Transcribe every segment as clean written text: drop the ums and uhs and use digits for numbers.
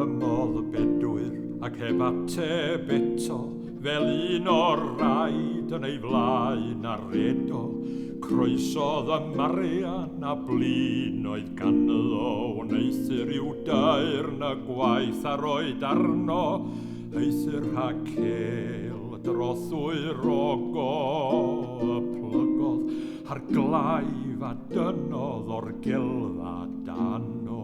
Dymodd Bedwyr ac heb ateb eto, fel un o'r rhaid yn ei flaen a redo. Croesodd y Marian a blin oedd ganddo, wneithir i'w dair na gwaith a roed arno, eithir Rhacel drothwyr ogo y plygodd ar glaif a dynodd o'r gelfa dano.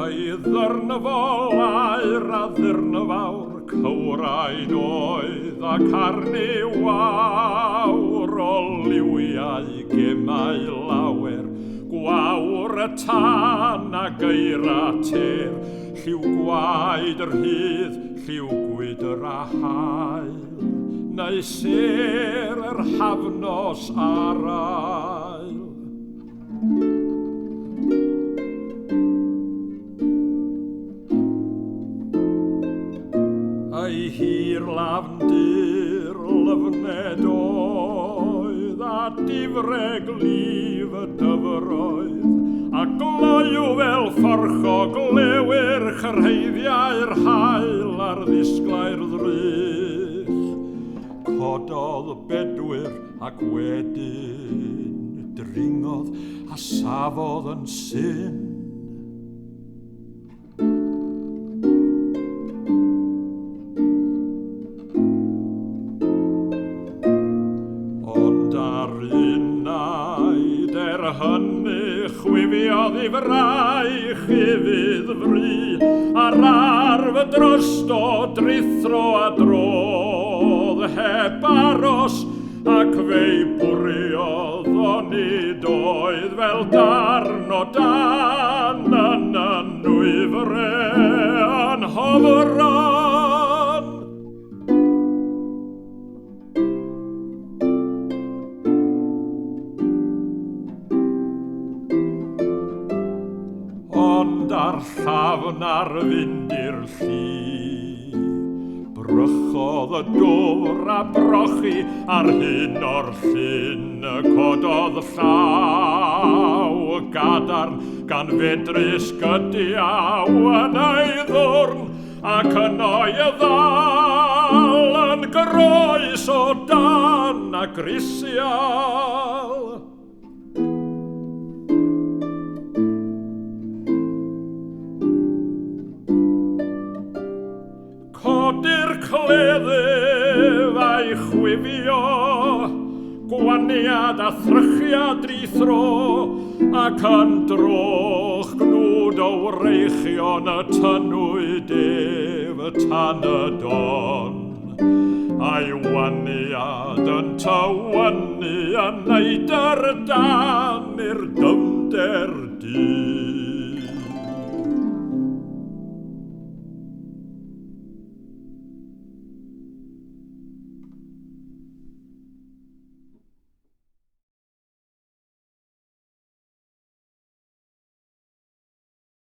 Ei ddyrnfo lair a ddyrnfawr cywrain oedd ac arni wawr o liwiau gemau lawer, gwawr y tan a geira ter, lliw gwaed yr hydd, lliw gwydr a hael, neu ser yr hafnos ar ail. Ei hir lafndir lyfned oedd a difreg lif y dyfroedd, a gloiw fel fforchog lewyr chyrheiddiau'r hael ar ddisglau'r ddrych. Cododd Bedwyr ac wedyn dringodd a safodd yn syn. Hynny chwifiodd I fraich I fydd fri, a'r arf drosto drithro a drodd heb aros, ac fei bwriodd o nid oedd fel darn o dan yn nwyfre yn hofran. Ond ar llafn ar fynd i'r llu, brychodd y dwr a brochi ar hyn o'r llyn, cododd llaw y gadarn gan fedrus gydiaw yn ei ddwrn, ac yno I ddal yn groes o dan a grisial. Codir cleddyf a'i chwifio, gwaniad a thrychiad drithro, ac yn droch gnwd o wreichion y tynwyd ef y tan y don. A'i waniad yn tywynu yn neud yr dan i'r dyfnder dydd.